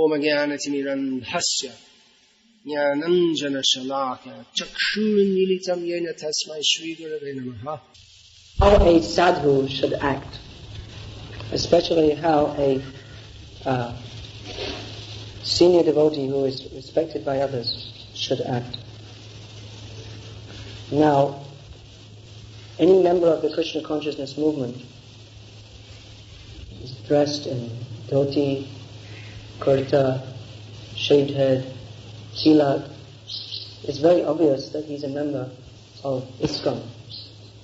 Om Jnanatimirandhasya Jnananjana Chakshurunmilitam Yena Tasmai Shri Gurave Namaha. How a sadhu should act, especially how a senior devotee who is respected by others should act. Now, any member of the Krishna consciousness movement is dressed in dhoti, kurta, shaved head, tilak. It's very obvious that he's a member of ISKCON,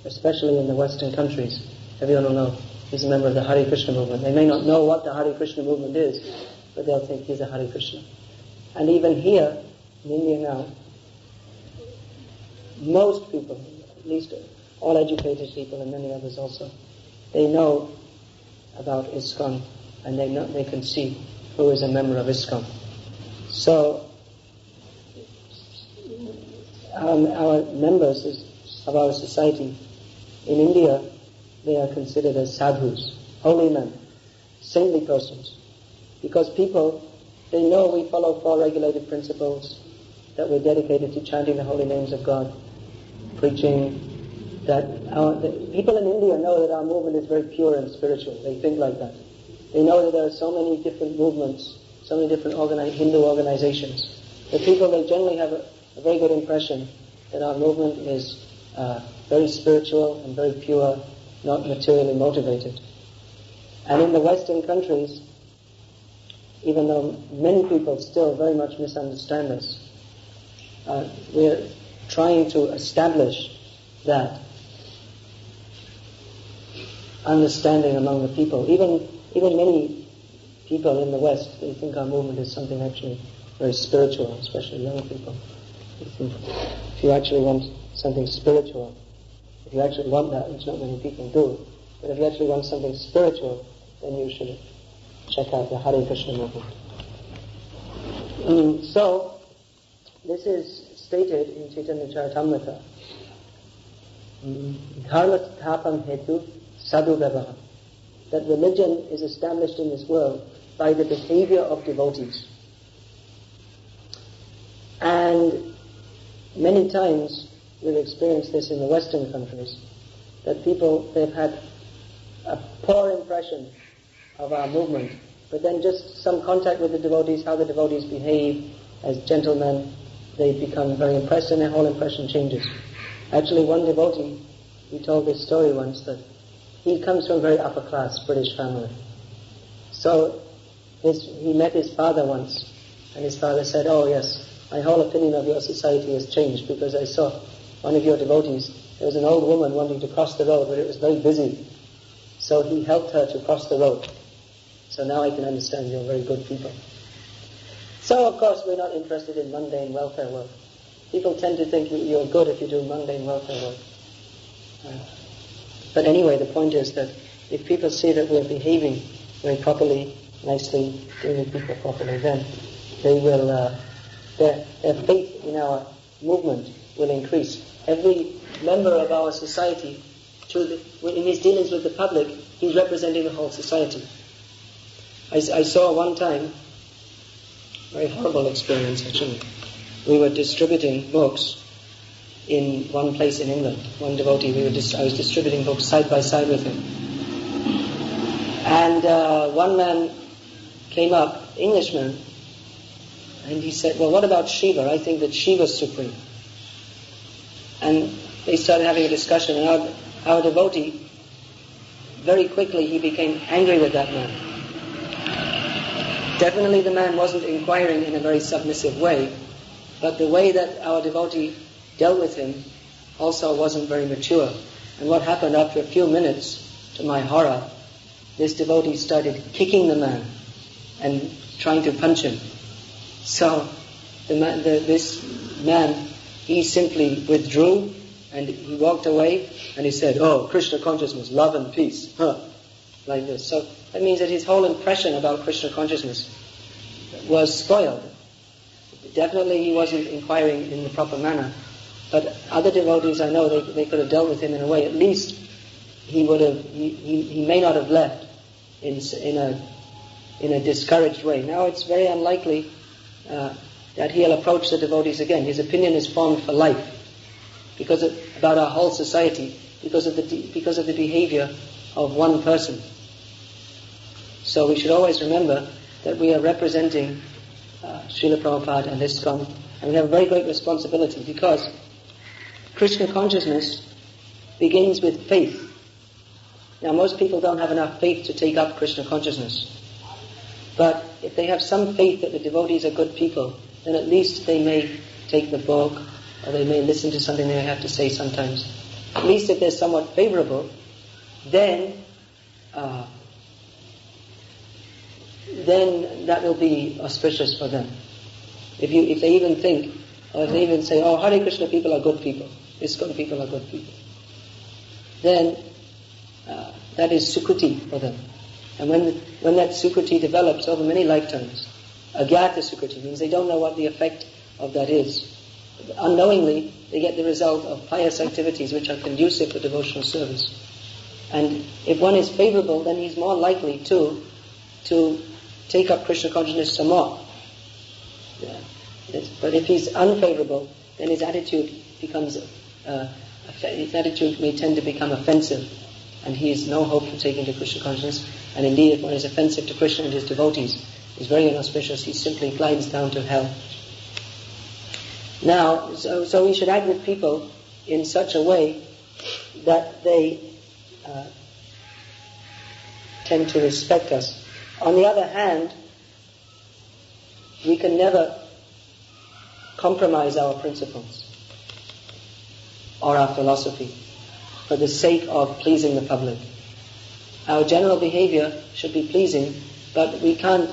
especially in the Western countries. Everyone will know he's a member of the Hare Krishna movement. They may not know what the Hare Krishna movement is, but they'll think he's a Hare Krishna. And even here, in India now, most people, at least all educated people and many others also, they know about ISKCON and they can see who is a member of ISKCON. So, our members of our society in India, they are considered as sadhus, holy men, saintly persons, because people, they know we follow 4 regulated principles, that we're dedicated to chanting the holy names of God, preaching, that the people in India know that our movement is very pure and spiritual. They think like that. They know that there are so many different movements, so many different Hindu organizations. The people, they generally have a very good impression that our movement is very spiritual and very pure, not materially motivated. And in the Western countries, even though many people still very much misunderstand us, we're trying to establish that understanding among the people. Even many people in the West, they think our movement is something actually very spiritual, especially young people. They think if you actually want something spiritual, if you actually want that, which not many people do, but if you actually want something spiritual, then you should check out the Hare Krishna movement. So, this is stated in Chaitanya Charitamrita. Dharma thapam hetu sadhu vyavaha. That religion is established in this world by the behavior of devotees. And many times we've experienced this in the Western countries, that people, they've had a poor impression of our movement, but then just some contact with the devotees, how the devotees behave as gentlemen, they become very impressed and their whole impression changes. Actually, one devotee, he told this story once, that he comes from a very upper class British family. So he met his father once, and his father said, "Oh yes, my whole opinion of your society has changed because I saw one of your devotees, there was an old woman wanting to cross the road, but it was very busy. So he helped her to cross the road. So now I can understand you're very good people." So of course we're not interested in mundane welfare work. People tend to think you're good if you do mundane welfare work. But anyway, the point is that if people see that we're behaving very properly, nicely, doing people properly, then they will, their faith in our movement will increase. Every member of our society, in his dealings with the public, he's representing the whole society. I saw one time, very horrible experience actually. We were distributing books in one place in England. One devotee, I was distributing books side by side with him. And one man came up, Englishman, and he said, "Well, what about Shiva? I think that Shiva's supreme." And they started having a discussion, and our devotee, very quickly he became angry with that man. Definitely the man wasn't inquiring in a very submissive way, but the way that our devotee dealt with him also wasn't very mature. And what happened after a few minutes, to my horror, this devotee started kicking the man and trying to punch him. So this man, he simply withdrew and he walked away and he said, "Oh, Krishna consciousness, love and peace," like this. So that means that his whole impression about Krishna consciousness was spoiled. Definitely he wasn't inquiring in the proper manner. But other devotees, I know, they could have dealt with him in a way. At least he may not have left in a in a discouraged way. Now it's very unlikely that he'll approach the devotees again. His opinion is formed for life about our whole society because of the behavior of one person. So we should always remember that we are representing Srila Prabhupada and ISKCON, and we have a very great responsibility because Krishna consciousness begins with faith. Now most people don't have enough faith to take up Krishna consciousness. But if they have some faith that the devotees are good people, then at least they may take the book, or they may listen to something they have to say sometimes. At least if they're somewhat favorable, then that will be auspicious for them. If they even think, or if they even say, oh, Hare Krishna people are good people, ISKCON people are good people, then that is sukruti for them. And when that sukruti develops over many lifetimes, agyata sukruti means they don't know what the effect of that is. Unknowingly, they get the result of pious activities which are conducive for devotional service. And if one is favorable, then he's more likely to take up Krishna consciousness some more. Yeah. But if he's unfavorable, then his attitude may tend to become offensive, and he has no hope for taking to Krishna consciousness. And indeed, if one is offensive to Krishna and his devotees, is very inauspicious. He simply glides down to hell. Now, so we should act with people in such a way that they tend to respect us. On the other hand, we can never compromise our principles or our philosophy for the sake of pleasing the public. Our general behavior should be pleasing, but we can't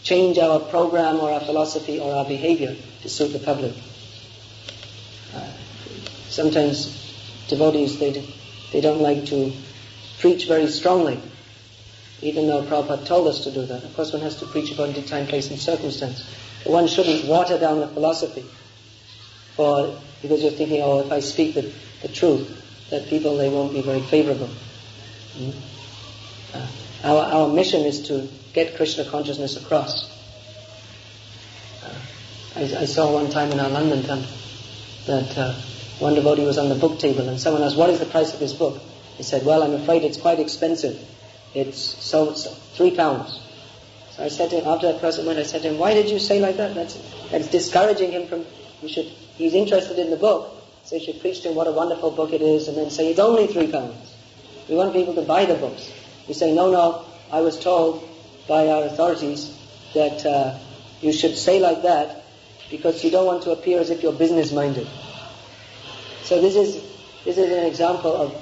change our program or our philosophy or our behavior to suit the public. Sometimes devotees, they don't like to preach very strongly, even though Prabhupada told us to do that. Of course, one has to preach according to time, place and circumstance. But one shouldn't water down the philosophy because you're thinking, oh, if I speak the truth, that people, they won't be very favorable. Our mission is to get Krishna consciousness across. I saw one time in our London temple that one devotee was on the book table and someone asked, what is the price of this book? He said, well, I'm afraid it's quite expensive. It's so £3. So I said to him, after that person went, I said to him, why did you say like that? That's discouraging him from, he's interested in the book, so you should preach to him what a wonderful book it is and then say, it's only £3. We want people to buy the books. You say, no, I was told by our authorities that you should say like that because you don't want to appear as if you're business-minded. So this is an example of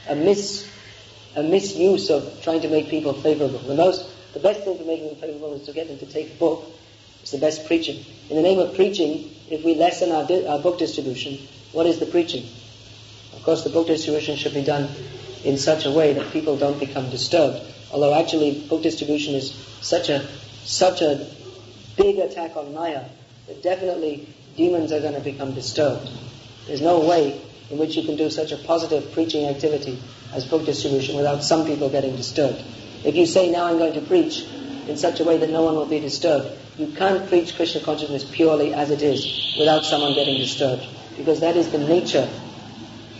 a misuse of trying to make people favorable. The best thing to make them favorable is to get them to take a book. It's the best preaching. In the name of preaching, if we lessen our book distribution, what is the preaching? Of course, the book distribution should be done in such a way that people don't become disturbed. Although actually, book distribution is such a big attack on Maya that definitely demons are going to become disturbed. There's no way in which you can do such a positive preaching activity as book distribution without some people getting disturbed. If you say, now I'm going to preach in such a way that no one will be disturbed, you can't preach Krishna consciousness purely as it is without someone getting disturbed. Because that is the nature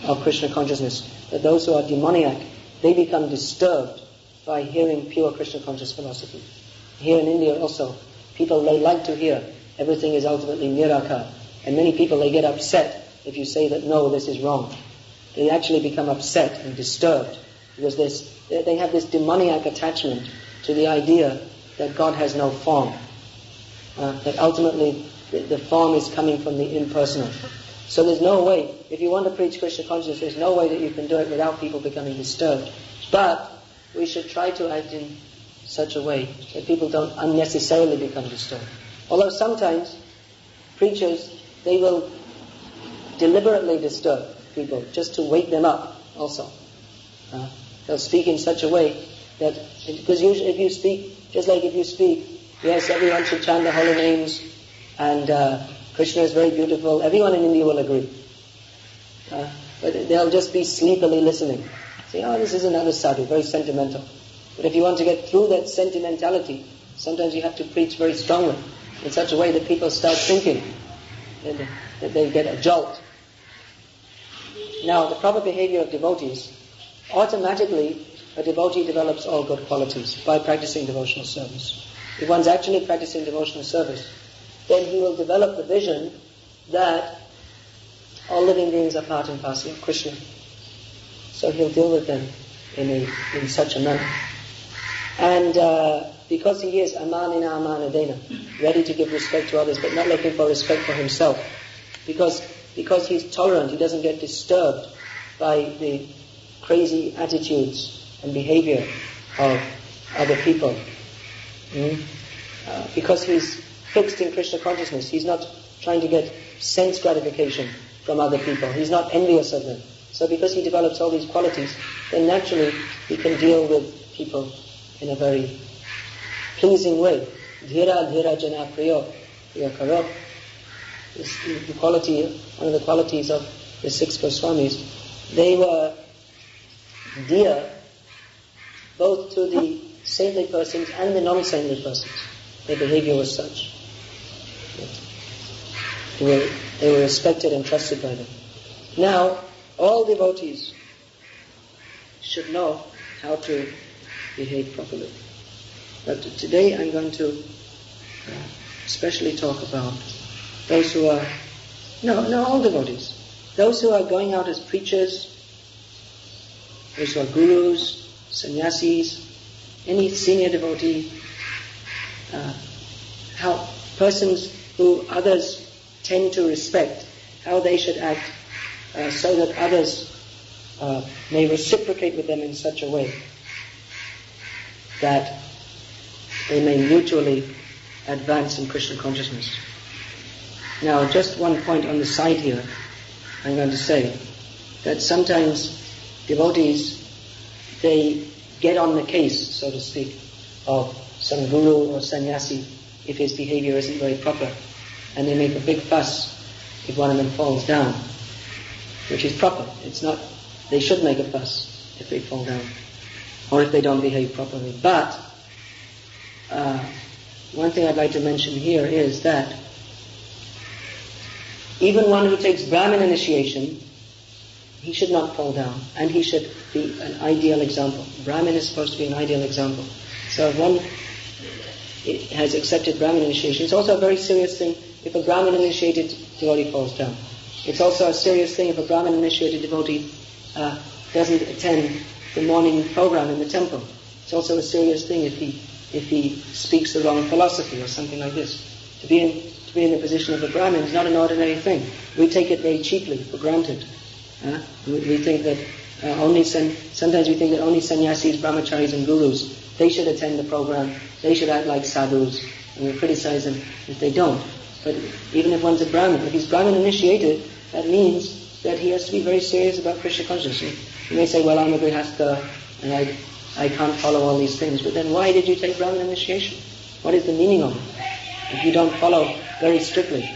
of Krishna consciousness. That those who are demoniac, they become disturbed by hearing pure Krishna conscious philosophy. Here in India also, people, they like to hear everything is ultimately nirakar. And many people, they get upset if you say that, no, this is wrong. They actually become upset and disturbed because they have this demoniac attachment to the idea that God has no form. That ultimately the form is coming from the impersonal. So there's no way, if you want to preach Krishna consciousness, there's no way that you can do it without people becoming disturbed. But we should try to act in such a way that people don't unnecessarily become disturbed. Although sometimes preachers, they will deliberately disturb people just to wake them up also. They'll speak in such a way that, because usually if you speak, just like if you speak, yes, everyone should chant the holy names and Krishna is very beautiful, everyone in India will agree. But they'll just be sleepily listening. Say, oh, this is another sadhu, very sentimental. But if you want to get through that sentimentality, Sometimes you have to preach very strongly, in such a way that people start thinking, and that they get a jolt. Now, the proper behavior of devotees, automatically a devotee develops all good qualities by practicing devotional service. If one's actually practicing devotional service, then he will develop the vision that all living beings are part and parcel of Krishna. So he'll deal with them in such a manner. And because he is amanina amanadena, ready to give respect to others, but not looking for respect for himself, because he's tolerant, he doesn't get disturbed by the crazy attitudes and behavior of other people. Because he's fixed in Krishna consciousness, he's not trying to get sense gratification from other people. He's not envious of them. So because he develops all these qualities, then naturally he can deal with people in a very pleasing way. Dhira dhira jana priyo priyakaro. One of the qualities of the 6 Goswamis, they were dear both to the saintly persons and the non-saintly persons. Their behavior was such. They were respected and trusted by them. Now, all devotees should know how to behave properly. But today I'm going to especially talk about those who are, all devotees. Those who are going out as preachers, those who are gurus, sannyasis, any senior devotee, how persons who others tend to respect, how they should act so that others may reciprocate with them in such a way that they may mutually advance in Krishna consciousness. Now, just one point on the side here, I'm going to say that sometimes devotees, they get on the case, so to speak, of some guru or sannyasi if his behavior isn't very proper, and they make a big fuss if one of them falls down, which is proper. It's not, they should make a fuss if they fall down, or if they don't behave properly. But one thing I'd like to mention here is that even one who takes Brahmin initiation, he should not fall down, and he should be an ideal example. Brahmin is supposed to be an ideal example. So if one has accepted Brahmin initiation, it's also a very serious thing if a Brahmin initiated devotee falls down. It's also a serious thing if a Brahmin initiated devotee doesn't attend the morning program in the temple. It's also a serious thing if he speaks the wrong philosophy or something like this. To be in the position of a Brahmin is not an ordinary thing. We take it very cheaply, for granted. We think that sometimes we think that only sannyasis, brahmacharis and gurus, they should attend the program, they should act like sadhus, and we criticize them if they don't. But even if one's a Brahmin, if he's Brahmin initiated, that means that he has to be very serious about Krishna consciousness. You may say, well, I'm a grihastha, and I can't follow all these things, but then why did you take Brahmin initiation? What is the meaning of it? If you don't follow very strictly.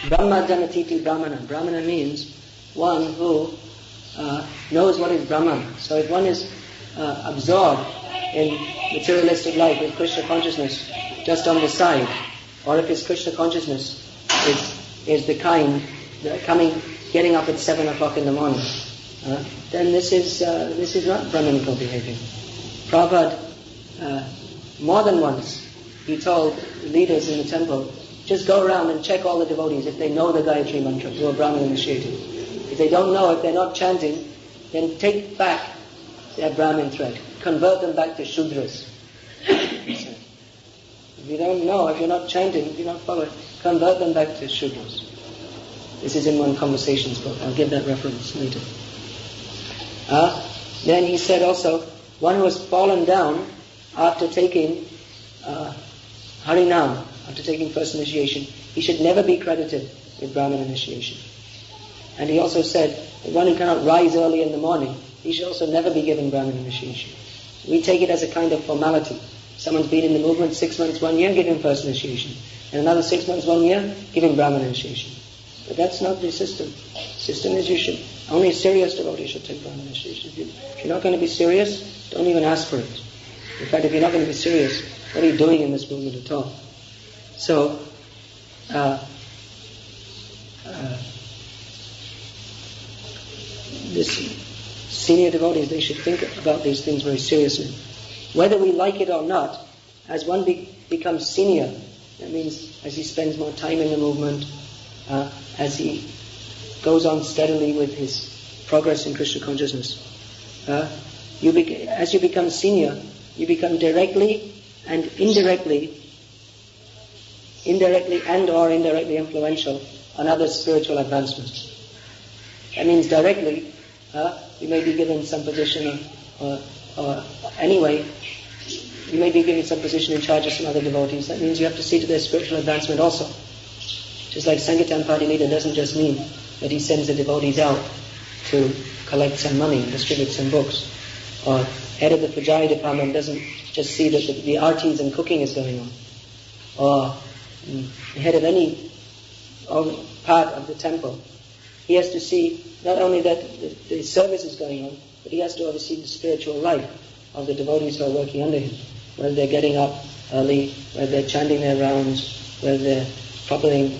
Brahma janatiti brahmana. Brahmana means one who knows what is Brahman. So if one is absorbed in materialistic life with Krishna consciousness just on the side, or if his Krishna consciousness is the kind getting up at 7 o'clock in the morning, then this is not Brahminical behavior. Prabhupada more than once he told the leaders in the temple, just go around and check all the devotees if they know the Gayatri mantra who are Brahmin initiated. If they don't know, if they're not chanting, then take back their Brahmin thread. Convert them back to Shudras. If you don't know, if you're not chanting, if you're not following, convert them back to Shudras. This is in one conversations book. I'll give that reference later. Then he said also, one who has fallen down after taking Harinam, after taking first initiation, he should never be credited with Brahmin initiation. And he also said, that one who cannot rise early in the morning, he should also never be given Brahmin initiation. We take it as a kind of formality. Someone's been in the movement 6 months, 1 year, give him first initiation. And another 6 months, 1 year, give him Brahmin initiation. But that's not the system. The system is only a serious devotee should take Brahmin initiation. If you're not going to be serious, don't even ask for it. In fact, if you're not going to be serious, What are you doing in this movement at all? So, this senior devotees, they should think about these things very seriously. Whether we like it or not, as one becomes senior, that means as he spends more time in the movement, as he goes on steadily with his progress in Krishna consciousness, as you become senior, you become directly and indirectly and or indirectly influential on others' spiritual advancement. That means directly, you may be given some position or anyway, you may be given some position in charge of some other devotees. That means you have to see to their spiritual advancement also. Just like Sankirtan party leader doesn't just mean that he sends the devotees out to collect some money and distribute some books. Or head of the Pujari department doesn't just see that the artis and cooking is going on. Or the head of any part of the temple, he has to see not only that the service is going on, but he has to oversee the spiritual life of the devotees who are working under him. Whether they're getting up early, whether they're chanting their rounds, whether they're properly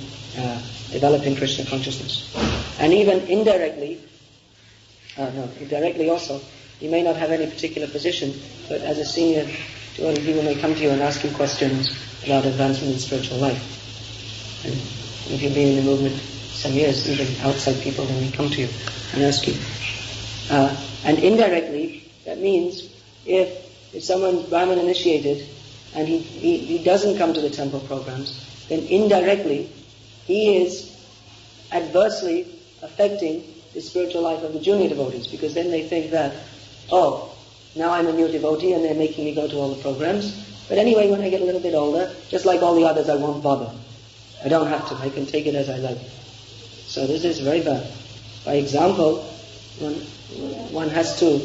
developing Krishna consciousness. And even indirectly also, you may not have any particular position, but as a senior devotee, people may come to you and ask you questions about advancement in spiritual life. And if you've been in the movement some years, even outside people, then may come to you and ask you. And indirectly, that means if someone's Brahman initiated and he doesn't come to the temple programs, then indirectly he is adversely affecting the spiritual life of the junior devotees, because then they think that, now I'm a new devotee and they're making me go to all the programs, but anyway, when I get a little bit older, just like all the others, I won't bother. I don't have to. I can take it as I like. So this is very bad. By example, one has to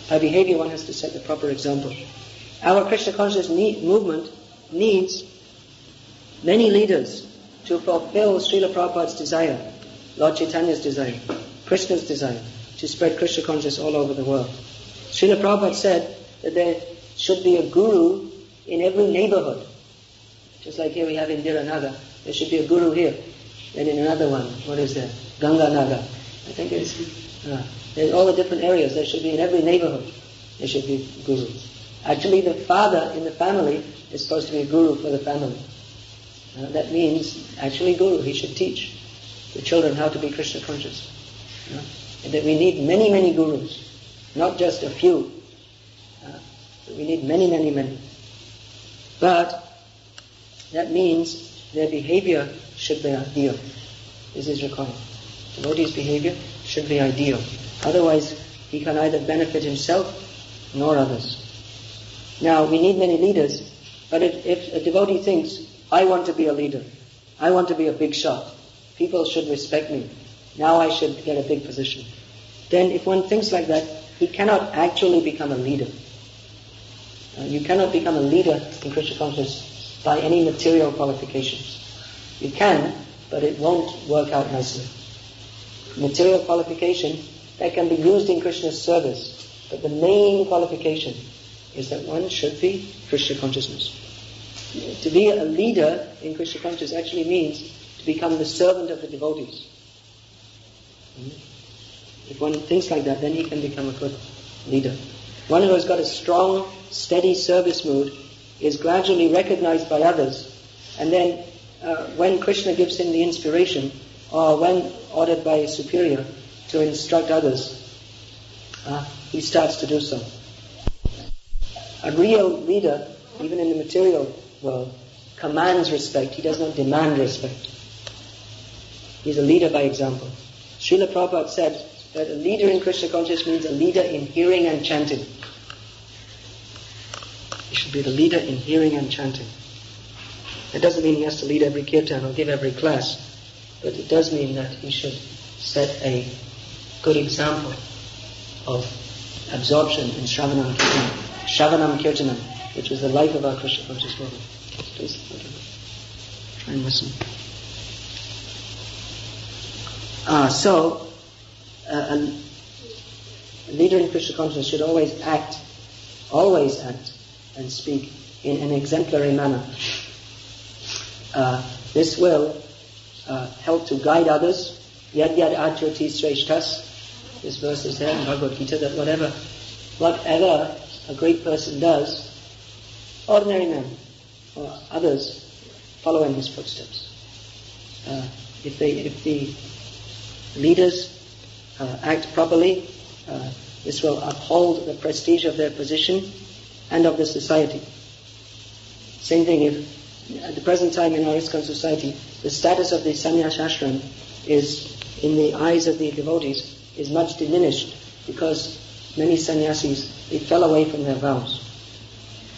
by behavior one has to set the proper example. Our Krishna conscious movement needs many leaders to fulfill Srila Prabhupada's desire, Lord Chaitanya's desire, Krishna's desire, to spread Krishna consciousness all over the world. Srila Prabhupada said that there should be a guru in every neighborhood. Just like here we have Indira Nagar, there should be a guru here. Then in another one, what is there? Ganga Nagar. I think there's all the different areas. There should be in every neighborhood. There should be gurus. Actually, the father in the family is supposed to be a guru for the family. That means, actually guru, he should teach the children how to be Krishna conscious. And that we need many, many gurus. Not just a few. But we need many, many, many. But that means their behavior should be ideal. This is required. Devotee's behavior should be ideal. Otherwise, he can neither benefit himself nor others. Now, we need many leaders, but if a devotee thinks, I want to be a leader, I want to be a big shot, people should respect me, now I should get a big position, then if one thinks like that, he cannot actually become a leader. You cannot become a leader in Krishna consciousness by any material qualifications. You can, but it won't work out nicely. Material qualification that can be used in Krishna's service, but the main qualification is that one should be Krishna consciousness. To be a leader in Krishna consciousness actually means to become the servant of the devotees. If one thinks like that, then he can become a good leader. One who has got a strong, steady service mood is gradually recognized by others, and then when Krishna gives him the inspiration, or when ordered by a superior to instruct others, he starts to do so. A real leader, even in the material world, commands respect. He does not demand respect. He's a leader by example. Srila Prabhupada said that a leader in Krishna consciousness means a leader in hearing and chanting. He should be the leader in hearing and chanting. It doesn't mean he has to lead every kirtan or give every class, but it does mean that he should set a good example of absorption in Shravanam Kirtanam, which is the life of our Krishna conscious movement. Please, try and listen. So, a leader in Krishna consciousness should always act and speak in an exemplary manner. This will help to guide others. Yad yad ajyoti sreshtas. This verse is there in Bhagavad Gita, that whatever a great person does, ordinary men or others follow in his footsteps. If the leaders act properly, this will uphold the prestige of their position and of the society. Same thing, if at the present time in our ISKCON society, the status of the sannyas ashram is, in the eyes of the devotees, is much diminished because many sannyasis, they fell away from their vows.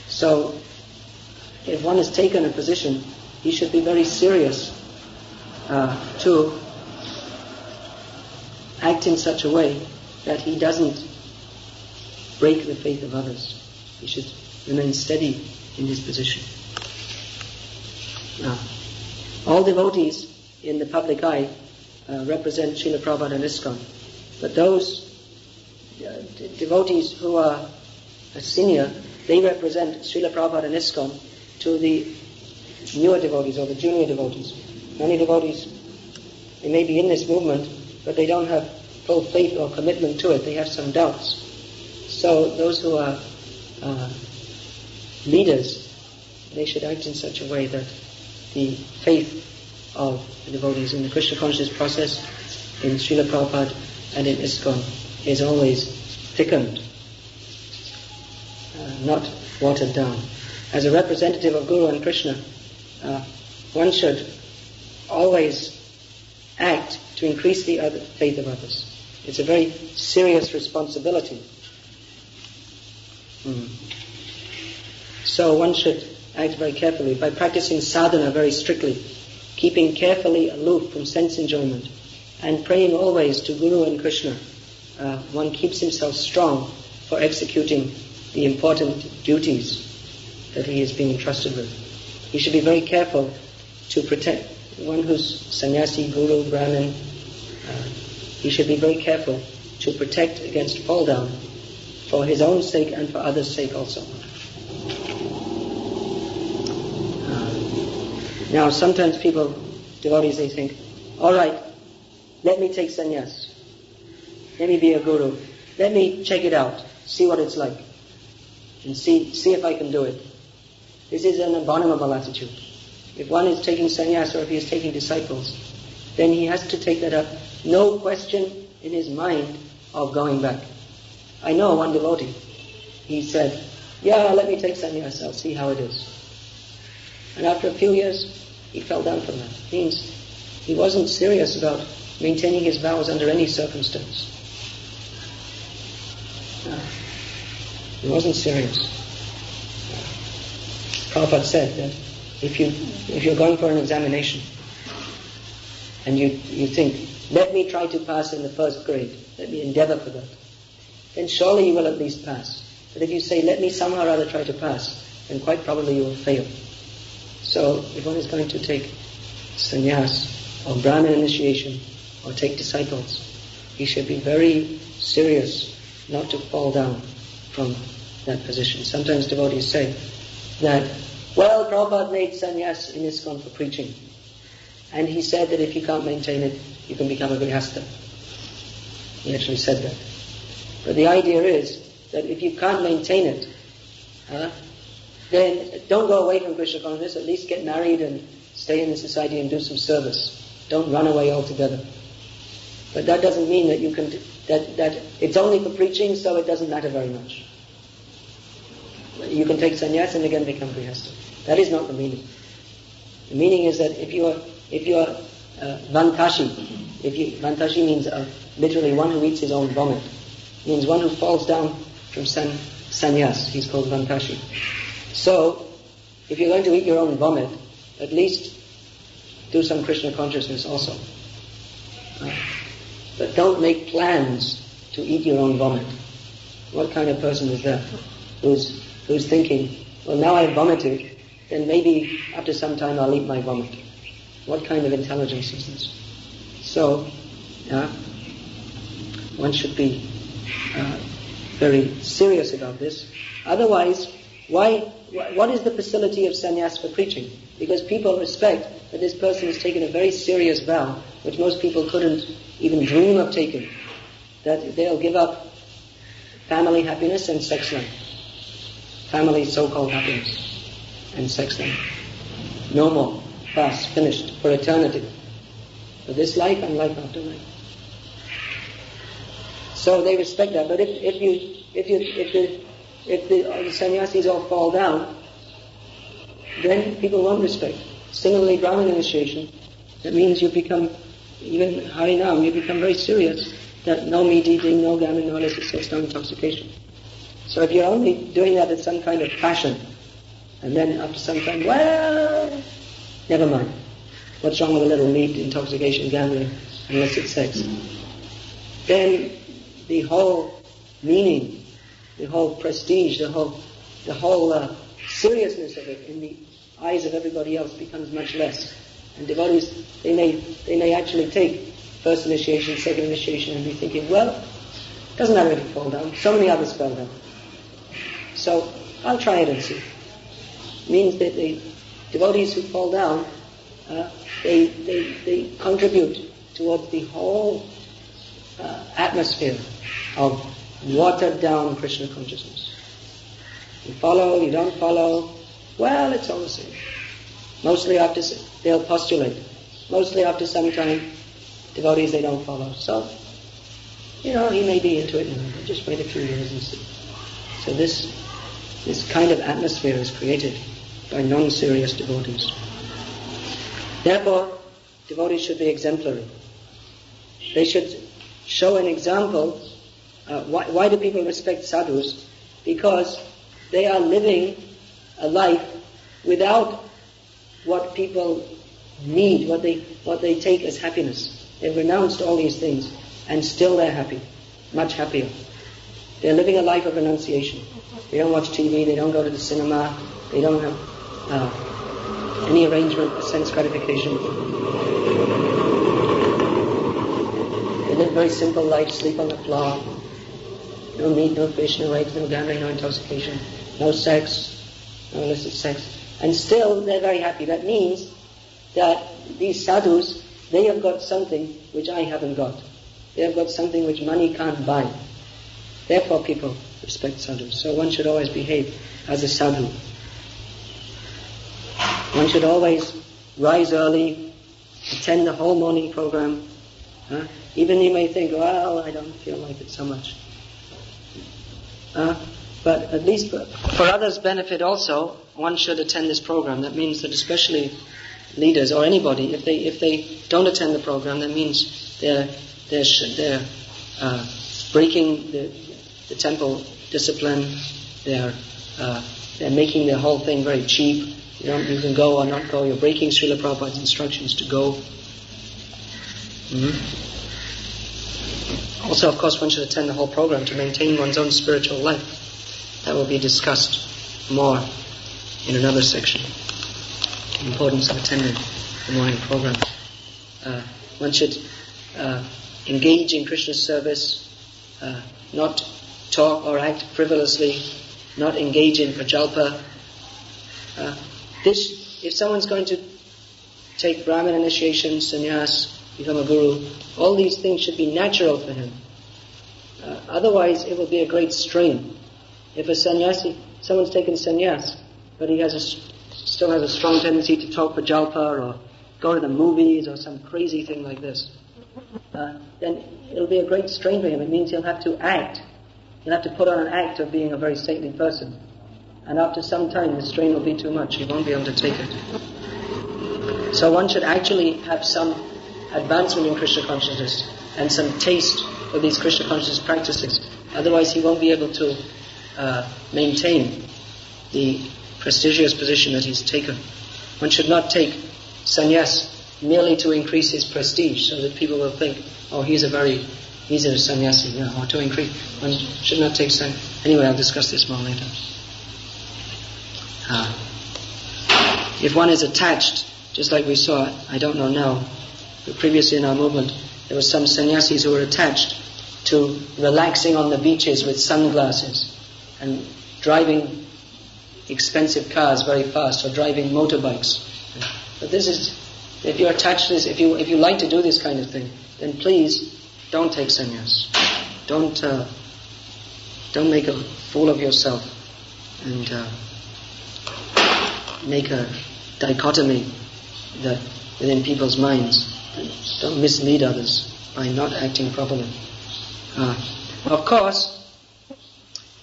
So, if one has taken a position, he should be very serious to act in such a way that he doesn't break the faith of others. He should remain steady in his position. Now, all devotees in the public eye represent Srila Prabhupada and ISKCON. But those devotees who are senior, they represent Srila Prabhupada and ISKCON to the newer devotees or the junior devotees. Many devotees, they may be in this movement, but they don't have full faith or commitment to it. They have some doubts. So those who are leaders, they should act in such a way that the faith of the devotees in the Krishna consciousness process, in Srila Prabhupada and in ISKCON, is always thickened, not watered down. As a representative of Guru and Krishna, one should always act to increase the faith of others. It's a very serious responsibility. So one should act very carefully by practicing sadhana very strictly, keeping carefully aloof from sense enjoyment, and praying always to Guru and Krishna. One keeps himself strong for executing the important duties that he is being entrusted with. He should be very careful to protect one who's sannyasi, guru, brahmin. He should be very careful to protect against fall down, for his own sake and for others' sake also. Now sometimes people, devotees, they think, all right, let me take sannyas. Let me be a guru. Let me check it out, see what it's like, and see if I can do it. This is an abominable attitude. If one is taking sannyas or if he is taking disciples, then he has to take that up. No question in his mind of going back. I know one devotee. He said, yeah, let me take sannyas, I'll see how it is. And after a few years, he fell down from that. It means he wasn't serious about maintaining his vows under any circumstance. He wasn't serious. Prabhupada said that if you're going for an examination and you think, let me try to pass in the first grade, let me endeavor for that, then surely you will at least pass. But if you say, let me somehow or other try to pass, then quite probably you will fail. So if one is going to take sannyas or Brahmin initiation or take disciples, he should be very serious not to fall down from that position. Sometimes devotees say that, well, Prabhupada made sannyas in ISKCON for preaching, and he said that if you can't maintain it, you can become a grihastha. He actually said that. But the idea is that if you can't maintain it, then don't go away from Krishna consciousness, at least get married and stay in the society and do some service. Don't run away altogether. But that doesn't mean that you can, that it's only for preaching, so it doesn't matter very much. You can take sannyas and again become grihastha. That is not the meaning. The meaning is that if you are vantashi, vantashi means literally one who eats his own vomit. It means one who falls down from sannyas. He's called vantashi. So, if you're going to eat your own vomit, at least do some Krishna consciousness also. But don't make plans to eat your own vomit. What kind of person is that? Who's thinking, well, now I've vomited, then maybe after some time I'll eat my vomit. What kind of intelligence is this? So, one should be very serious about this. Otherwise, What is the facility of sannyas for preaching? Because people respect that this person has taken a very serious vow, which most people couldn't even dream of taking, that they'll give up family happiness and sex life. Family so-called happiness and sex life. No more. Bas, finished, for eternity. For this life and life after life. So they respect that. But if the sannyasis all fall down, then people won't respect. Similarly, Brahmin initiation, that means you become, even Harinam, you become very serious that no meat eating, no gambling, no illicit sex, no intoxication. So if you're only doing that as some kind of fashion, and then after some time, well, never mind. What's wrong with a little meat, intoxication, gambling, and illicit sex? Then the whole meaning, the whole prestige, the whole seriousness of it in the eyes of everybody else becomes much less. And devotees, they may actually take first initiation, second initiation, and be thinking, well, doesn't matter if you fall down. So many others fell down. So I'll try it and see. Means that the devotees who fall down, they contribute towards the whole atmosphere of watered down Krishna consciousness. You follow, you don't follow, well, it's all the same. Mostly after, they'll postulate, mostly after some time, devotees they don't follow. So, he may be into it now, but just wait a few years and see. So this kind of atmosphere is created by non-serious devotees. Therefore, devotees should be exemplary. They should show an example. Why do people respect sadhus? Because they are living a life without what people need, what they take as happiness. They've renounced all these things, and still they're happy, much happier. They're living a life of renunciation. They don't watch TV, they don't go to the cinema, they don't have any arrangement for sense gratification. They live very simple life, sleep on the floor. No meat, no fish, no eggs, no gambling, no intoxication, no sex, no illicit sex. And still they're very happy. That means that these sadhus, they have got something which I haven't got. They have got something which money can't buy. Therefore people respect sadhus. So one should always behave as a sadhu. One should always rise early, attend the whole morning program. Even you may think, well, I don't feel like it so much. But at least for others' benefit also, one should attend this program. That means that especially leaders or anybody, if they don't attend the program, that means they're breaking the temple discipline. They're making the whole thing very cheap. You can go or not go. You're breaking Srila Prabhupada's instructions to go. Also, of course, one should attend the whole program to maintain one's own spiritual life. That will be discussed more in another section. The importance of attending the morning program. One should engage in Krishna service, not talk or act frivolously, not engage in prajalpa. If someone's going to take Brahmin initiation, sannyas, become a guru, all these things should be natural for him. Otherwise, it will be a great strain. If a sannyasi, someone's taken sannyas, but he still has a strong tendency to talk prajalpa or go to the movies or some crazy thing like this, then it'll be a great strain for him. It means he'll have to act. He'll have to put on an act of being a very saintly person. And after some time, the strain will be too much. He won't be able to take it. So one should actually have some advancement in Krishna consciousness and some taste for these Krishna consciousness practices. Otherwise, he won't be able to maintain the prestigious position that he's taken. One should not take sannyas merely to increase his prestige, so that people will think, oh, he's a sannyasi, or to increase. One should not take sannyas. Anyway, I'll discuss this more later. If one is attached, just like we saw, I don't know now, but previously in our movement, there were some sannyasis who were attached to relaxing on the beaches with sunglasses and driving expensive cars very fast or driving motorbikes. But this is, if you're attached to this, if you like to do this kind of thing, then please don't take sannyas. Don't make a fool of yourself and make a dichotomy within people's minds. Don't mislead others by not acting properly. Of course,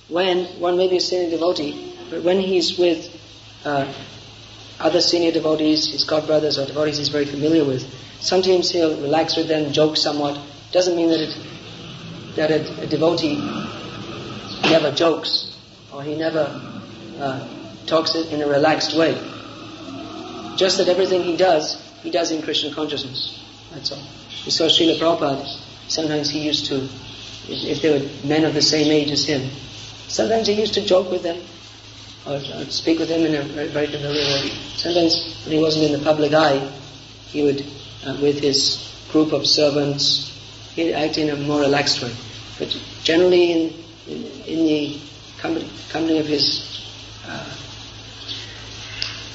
when one may be a senior devotee, but when he's with other senior devotees, his god brothers or devotees he's very familiar with, sometimes he'll relax with them, joke somewhat. Doesn't mean that a devotee never jokes or he never talks in a relaxed way. Just that everything he does in Krishna consciousness. That's all. We saw Srila Prabhupada, sometimes he used to, if they were men of the same age as him, sometimes he used to joke with them or speak with them in a very familiar way. Sometimes when he wasn't in the public eye, he would, with his group of servants, he'd act in a more relaxed way. But generally in the company of his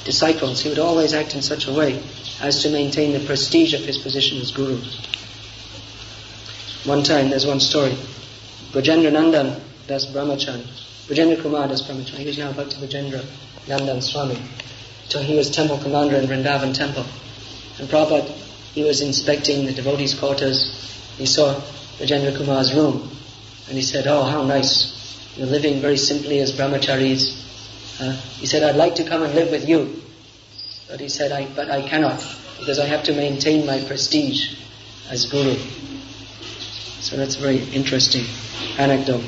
disciples, he would always act in such a way as to maintain the prestige of his position as guru. One time, there's one story. Brajendra Nandan Das Brahmachari, Brajendra Kumar Das Brahmachari, he was now Bhakti Brajendra Nandan Swami. So he was temple commander in Vrindavan temple. And Prabhupada, he was inspecting the devotees' quarters. He saw Brajendra Kumar's room. And he said, "Oh, how nice. You're living very simply as brahmacharis." He said, "I'd like to come and live with you." But he said, I cannot, because I have to maintain my prestige as guru. So that's a very interesting anecdote.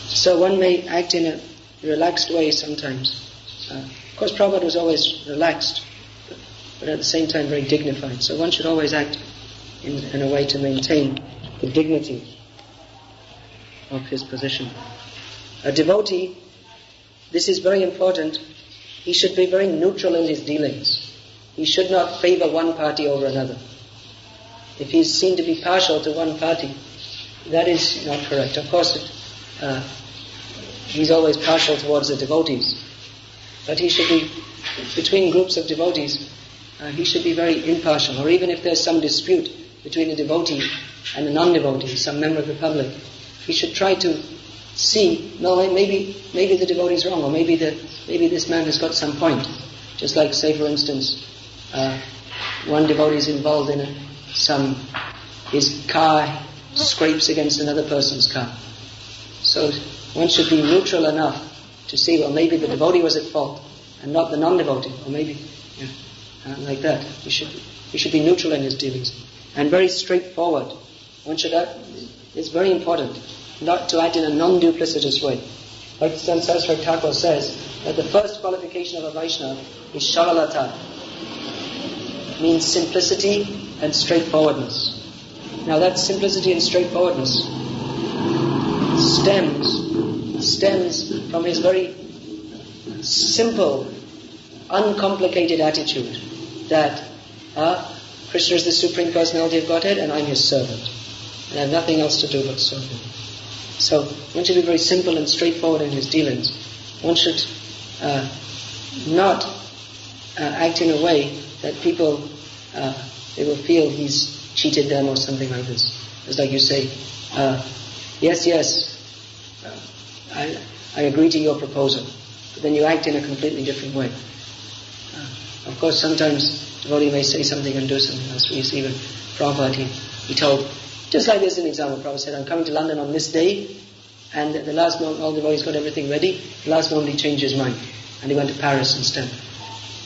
So one may act in a relaxed way sometimes. Of course, Prabhupada was always relaxed, but at the same time very dignified. So one should always act in a way to maintain the dignity of his position. A devotee, this is very important, he should be very neutral in his dealings. He should not favor one party over another. If he is seen to be partial to one party, that is not correct. Of course, he's always partial towards the devotees. But he should be, between groups of devotees, he should be very impartial. Or even if there's some dispute between a devotee and a non-devotee, some member of the public, he should try to see, no, maybe the devotee is wrong, or maybe this man has got some point. Just like, say for instance, one devotee is involved in his car scrapes against another person's car. So one should be neutral enough to see, well, maybe the devotee was at fault and not the non-devotee, or maybe like that. He should be neutral in his dealings and very straightforward. One should act, it's very important not to act in a non-duplicitous way. Like Saraswati Thakur says that the first qualification of a Vaishnava is Saralata, means simplicity and straightforwardness. Now that simplicity and straightforwardness stems from his very simple, uncomplicated attitude that Krishna is the Supreme Personality of Godhead and I'm his servant. And I have nothing else to do but serve him. So one should be very simple and straightforward in his dealings. One should not act in a way that people they will feel he's cheated them or something like this. It's like you say, yes, I agree to your proposal, but then you act in a completely different way. Of course, sometimes devotee may say something and do something else. We see even Prabhupada, he told, just like this, an example, Prabhupada said, I'm coming to London on this day, and the last moment, all the devotees got everything ready, the last moment he changed his mind, and he went to Paris instead.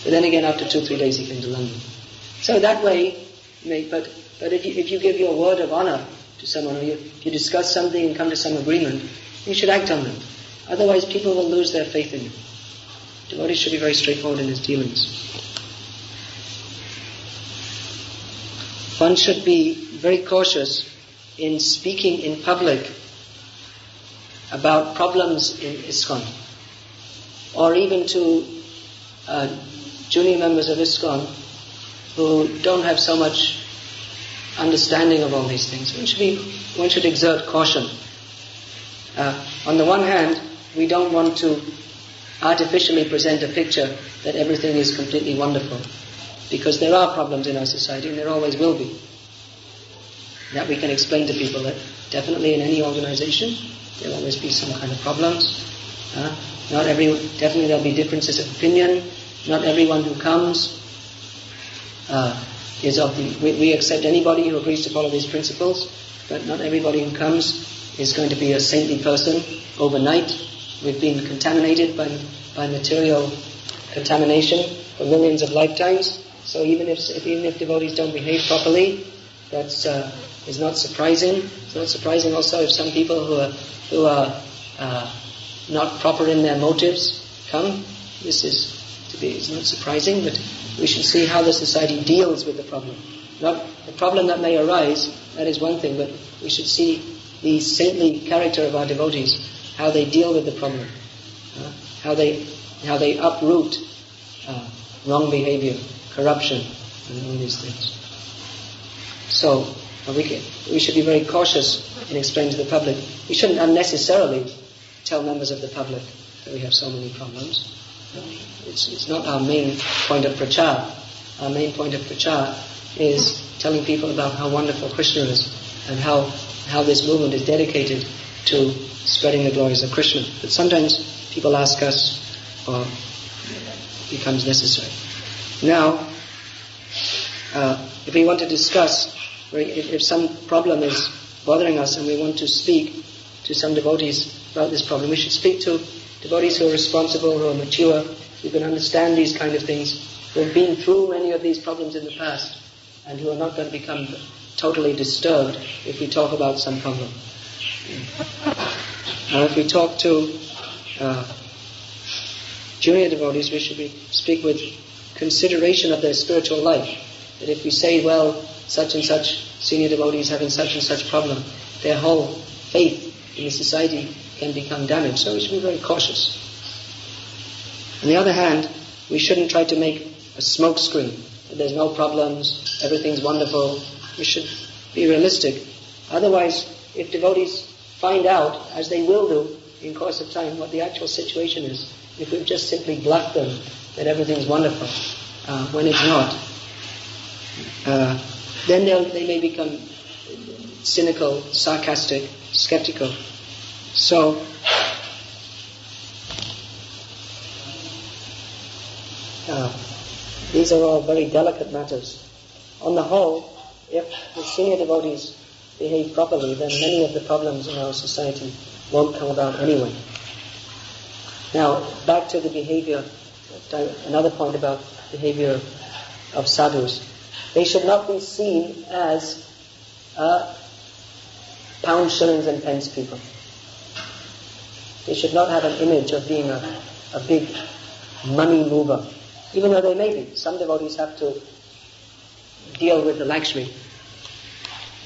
But then again, after 2-3 days, he came to London. So that way, but if you give your word of honor to someone, or you discuss something and come to some agreement, you should act on that. Otherwise, people will lose their faith in you. Devotee should be very straightforward in his dealings. One should be very cautious in speaking in public about problems in ISKCON, or even to junior members of ISKCON who don't have so much understanding of all these things. One should exert caution. On the one hand, we don't want to artificially present a picture that everything is completely wonderful, because there are problems in our society, and there always will be. That we can explain to people that definitely in any organization there will always be some kind of problems. Definitely there'll be differences of opinion. Not everyone who comes is of the. We accept anybody who agrees to follow these principles, but not everybody who comes is going to be a saintly person overnight. We've been contaminated by material contamination for millions of lifetimes. So even if devotees don't behave properly, that's is not surprising. It's not surprising also if some people who are not proper in their motives come. It's not surprising, but we should see how the society deals with the problem. Not the problem that may arise, that is one thing, but we should see the saintly character of our devotees, how they deal with the problem, how they uproot wrong behavior, corruption, and all these things. So we should be very cautious in explaining to the public. We shouldn't unnecessarily tell members of the public that we have so many problems. It's not our main point of prachar. Our main point of prachar is telling people about how wonderful Krishna is and how this movement is dedicated to spreading the glories of Krishna. But sometimes people ask us, or it becomes necessary. Now, if we want to discuss, if some problem is bothering us and we want to speak to some devotees about this problem, we should speak to devotees who are responsible, who are mature, who can understand these kind of things, who have been through many of these problems in the past, and who are not going to become totally disturbed if we talk about some problem. If we talk to junior devotees, we should speak with consideration of their spiritual life. That if we say, well, such and such senior devotees having such and such problem, their whole faith in the society can become damaged. So we should be very cautious. On the other hand, we shouldn't try to make a smoke screen. That there's no problems, everything's wonderful. We should be realistic. Otherwise, if devotees find out, as they will do in course of time, what the actual situation is, if we've just simply bluffed them that everything's wonderful, when it's not, then they may become cynical, sarcastic, skeptical. So, these are all very delicate matters. On the whole, if the senior devotees behave properly, then many of the problems in our society won't come about anyway. Now, back to the behavior, another point about behavior of sadhus. They should not be seen as pound, shillings and pence people. They should not have an image of being a big money mover, even though they may be. Some devotees have to deal with the Lakshmi.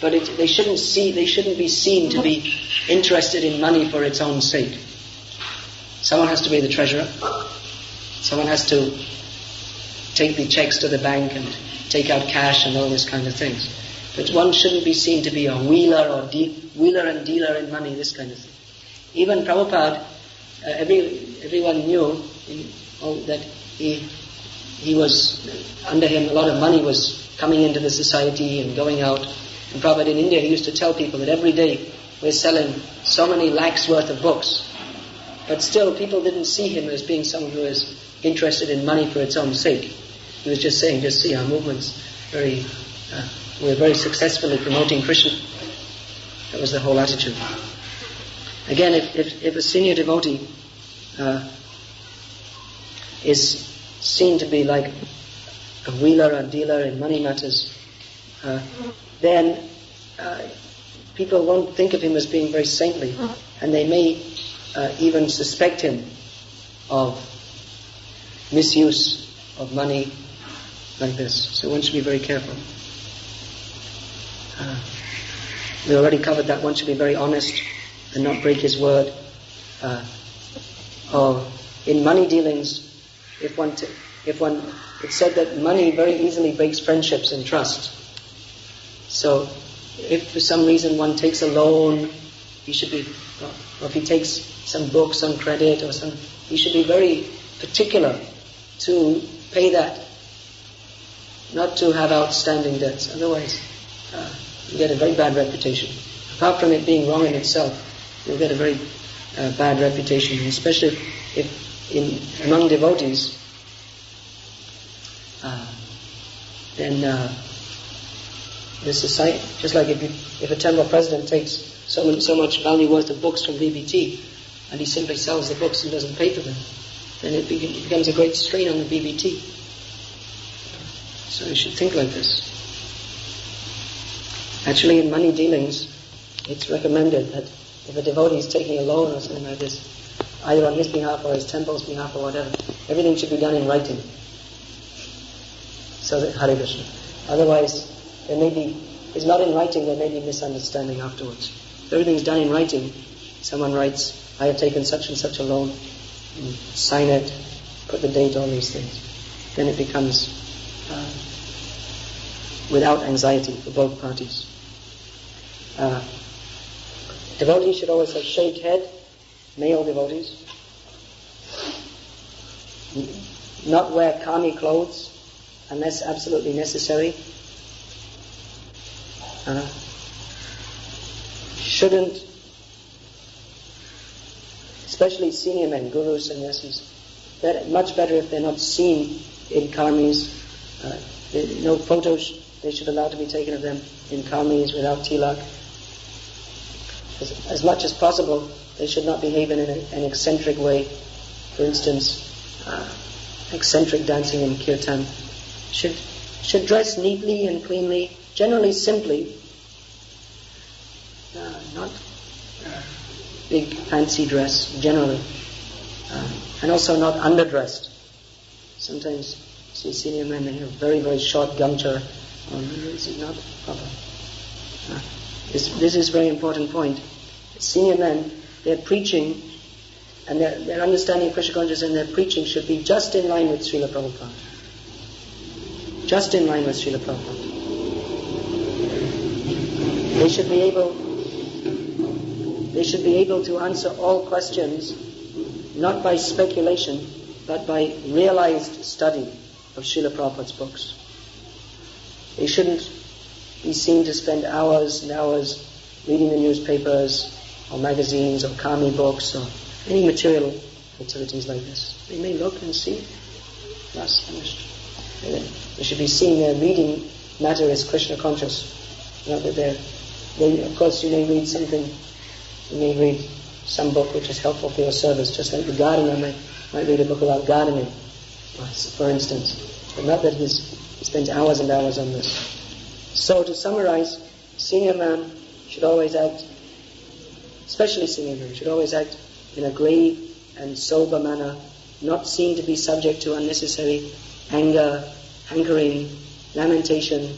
But they shouldn't be seen to be interested in money for its own sake. Someone has to be the treasurer. Someone has to take the checks to the bank and take out cash and all this kind of things. But one shouldn't be seen to be a wheeler and dealer in money, this kind of thing. Even Prabhupada, everyone knew that he was, under him a lot of money was coming into the society and going out. And Prabhupada in India, he used to tell people that every day we're selling so many lakhs worth of books. But still, people didn't see him as being someone who is interested in money for its own sake. He was just saying, just see, our movement's we're very successfully promoting Krishna. That was the whole attitude. Again, if a senior devotee is seen to be like a wheeler or dealer in money matters, then people won't think of him as being very saintly, and they may even suspect him of misuse of money like this. So one should be very careful. We already covered that one should be very honest and not break his word. Or in money dealings, it's said that money very easily breaks friendships and trust. So if for some reason one takes a loan, he should be or if he takes some books on credit or some, he should be very particular to pay that, not to have outstanding debts. Otherwise, you get a very bad reputation. Apart from it being wrong in itself, you'll get a very bad reputation, especially if among devotees, then the society, just like if a temple president takes so much value worth of books from BBT, and he simply sells the books and doesn't pay for them, then it becomes a great strain on the BBT. So you should think like this. Actually, in money dealings, it's recommended that if a devotee is taking a loan or something like this, either on his behalf or his temple's behalf or whatever, everything should be done in writing. So that Hare Krishna. Otherwise, there may be, if it's not in writing, there may be misunderstanding afterwards. If everything's done in writing, someone writes, I have taken such and such a loan, and sign it, put the date, all these things. Then it becomes without anxiety for both parties. Devotees should always have shaved head, male devotees. Not wear kami clothes unless absolutely necessary. Shouldn't, especially senior men, gurus, sannyasis, much better if they're not seen in karmis. No photos they should allow to be taken of them in karmis without tilak. As much as possible, they should not behave in an eccentric way. For instance, eccentric dancing in kirtan. Should dress neatly and cleanly, generally simply, not big fancy dress, generally, and also not underdressed. Sometimes you see senior men, they have very, very short gamcha on. This is not proper. This is a very important point. Senior men, their preaching and their understanding of Krishna consciousness and their preaching should be just in line with Srila Prabhupada. Just in line with Srila Prabhupada. They should be able to answer all questions, not by speculation, but by realized study of Srila Prabhupada's books. They shouldn't be seen to spend hours and hours reading the newspapers or magazines or kami books or any material activities like this. They may look and see, that's finished. They should be seeing their reading matter as Krishna conscious. Not that of course you may read something, you may read some book which is helpful for your service, just like the gardener might read a book about gardening, for instance. But not that he spends hours and hours on this. So to summarize, senior man should always act, especially senior men, should always act in a grave and sober manner, not seen to be subject to unnecessary anger, hankering, lamentation,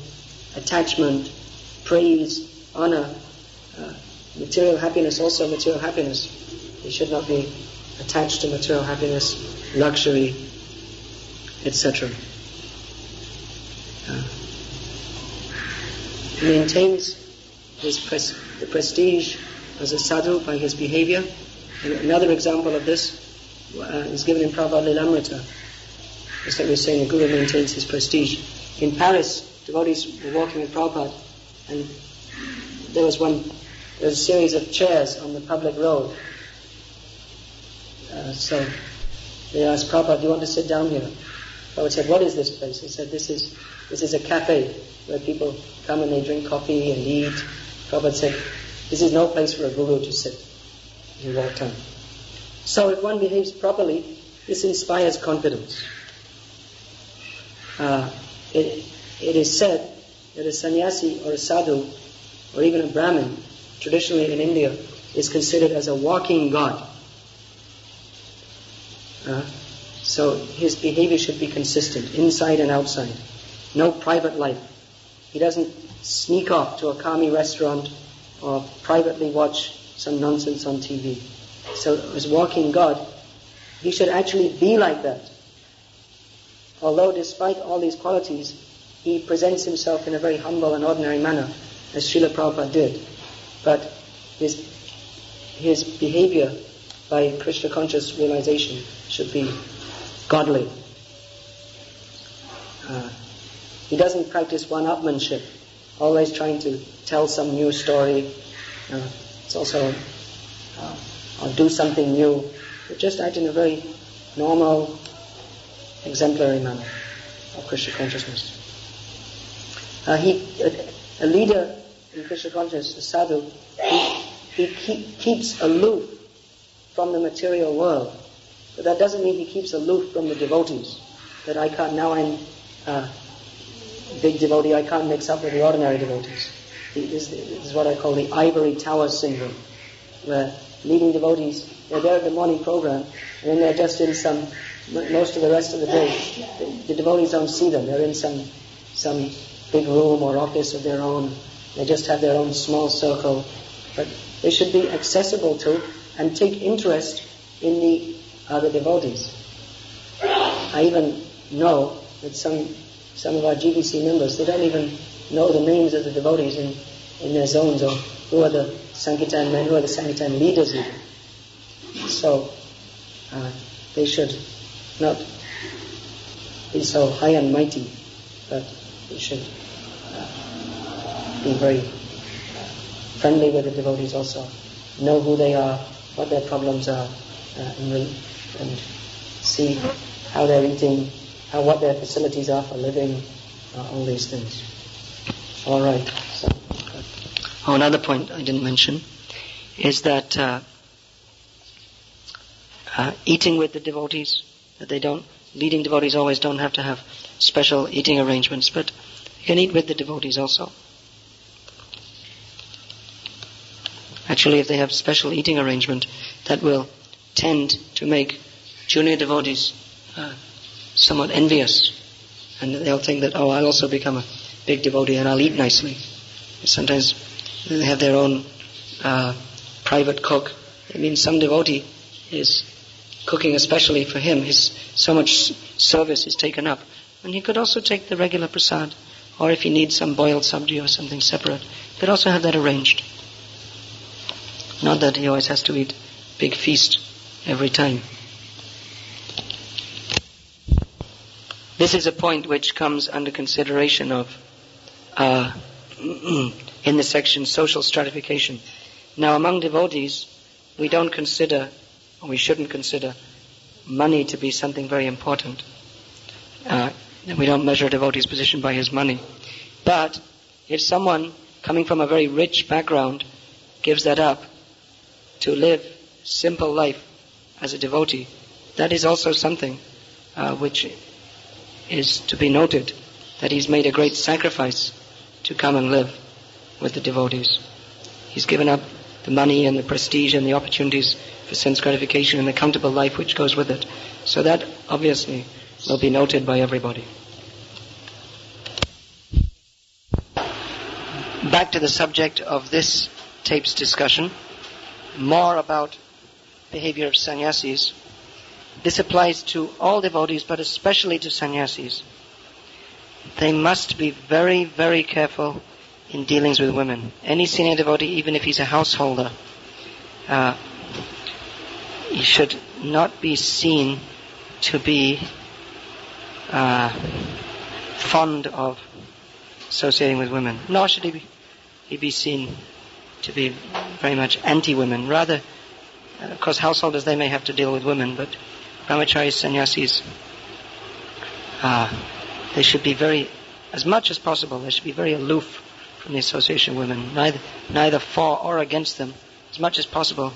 attachment, praise, honor, material happiness, also material happiness. They should not be attached to material happiness, luxury, etc. He maintains the prestige as a sadhu by his behavior. And another example of this is given in Prabhupada Lilamrita. Just like we were saying, the Guru maintains his prestige. In Paris, devotees were walking with Prabhupada, and there was a series of chairs on the public road. So they asked Prabhupada, do you want to sit down here? Prabhupada said, what is this place? He said, this is a cafe where people come and they drink coffee and eat. Prabhupada said, this is no place for a guru to sit. He walked on. So if one behaves properly, this inspires confidence. It is said that a sannyasi or a sadhu or even a Brahmin, traditionally in India, is considered as a walking god. So his behavior should be consistent, inside and outside. No private life. He doesn't sneak off to a kami restaurant or privately watch some nonsense on TV. So as walking God, he should actually be like that. Although despite all these qualities, he presents himself in a very humble and ordinary manner, as Srila Prabhupada did. But his his behavior by Krishna conscious realization should be godly. He doesn't practice one-upmanship, always trying to tell some new story. It's also or do something new. But just act in a very normal, exemplary manner of Krishna consciousness. A leader in Krishna consciousness, a sadhu, he keeps aloof from the material world. But that doesn't mean he keeps aloof from the devotees. That I'm a big devotee, I can't mix up with the ordinary devotees. This is what I call the ivory tower syndrome, where leading devotees, they're there at the morning program, and then they're just in most of the rest of the day, the devotees don't see them. They're in some big room or office of their own. They just have their own small circle. But they should be accessible to and take interest in the other devotees. I even know that some of our GBC members, they don't even know the names of the devotees in their zones, or who are the Sankirtan men, who are the Sankirtan leaders even. So they should not be so high and mighty, but they should be very friendly with the devotees also, know who they are, what their problems are, and see how they're eating, what their facilities are for living, all these things. All right. So, another point I didn't mention is that eating with the devotees, that leading devotees always don't have to have special eating arrangements, but you can eat with the devotees also. Actually, if they have special eating arrangement, that will tend to make junior devotees somewhat envious, and they'll think that, I'll also become a big devotee and I'll eat nicely. Sometimes they have their own private cook. It means some devotee is cooking especially for him. So much service is taken up. And he could also take the regular prasad, or if he needs some boiled sabji or something separate, he could also have that arranged. Not that he always has to eat big feast every time. This is a point which comes under consideration of in the section social stratification. Now, among devotees, we don't consider, or we shouldn't consider, money to be something very important. We don't measure a devotee's position by his money. But if someone coming from a very rich background gives that up to live simple life as a devotee, that is also something which is to be noted, that he's made a great sacrifice to come and live with the devotees. He's given up the money and the prestige and the opportunities for sense gratification and the comfortable life which goes with it. So that obviously will be noted by everybody. Back to the subject of this tape's discussion, more about behavior of sannyasis. This applies to all devotees, but especially to sannyasis. They must be very, very careful in dealings with women. Any senior devotee, even if he's a householder, he should not be seen to be fond of associating with women. Nor should he be seen to be very much anti-women. Rather, of course, householders, they may have to deal with women, but brahmacharis, sannyasis, they should be very, as much as possible, they should be very aloof from the association with women, neither for or against them, as much as possible,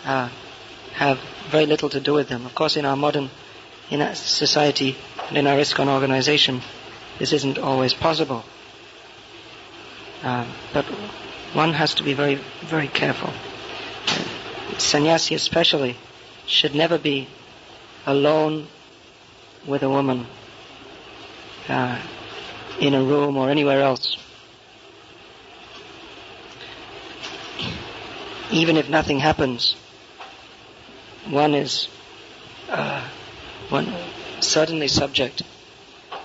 have very little to do with them. Of course, in our modern society and in our ISKCON organization, this isn't always possible. But one has to be very, very careful. Sannyasi especially should never be alone with a woman in a room or anywhere else. Even if nothing happens, one is certainly subject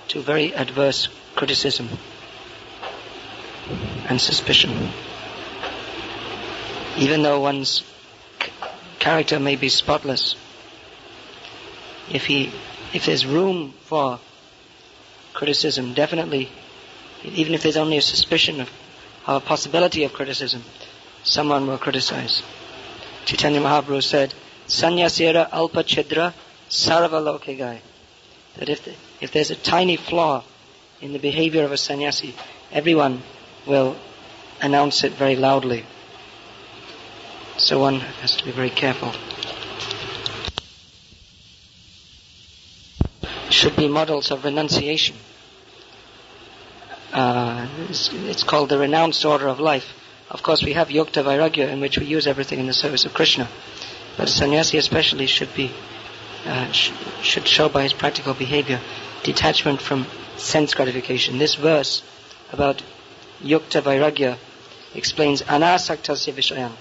to very adverse criticism and suspicion. Even though one's character may be spotless. If there's room for criticism, definitely, even if there's only a suspicion of a possibility of criticism, someone will criticize. Chaitanya Mahaprabhu said, Sanyasira alpa chidra sarva lokegai. That if there's a tiny flaw in the behavior of a sannyasi, everyone will announce it very loudly. So one has to be very careful. Should be models of renunciation. It's called the renounced order of life. Of course, we have yukta vairagya, in which we use everything in the service of Krishna. But a sannyasi especially should show by his practical behavior detachment from sense gratification. This verse about yukta vairagya explains anasaktasya vishayan.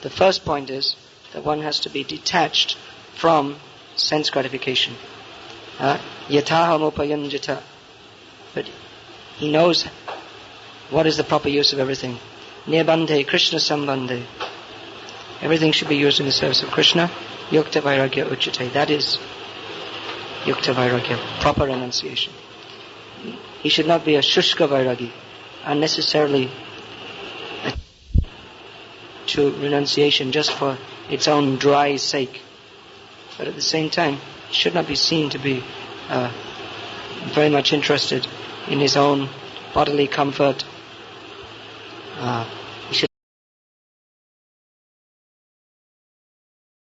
The first point is that one has to be detached from sense gratification. Yataham upayanjita. But he knows what is the proper use of everything. Nirbandhe Krishna sambandhe. Everything should be used in the service of Krishna. Yukta vairagya uchate. That is yukta vairagya, proper renunciation. He should not be a shushka vairagi, unnecessarily to renunciation just for its own dry sake. But at the same time, he should not be seen to be very much interested in his own bodily comfort,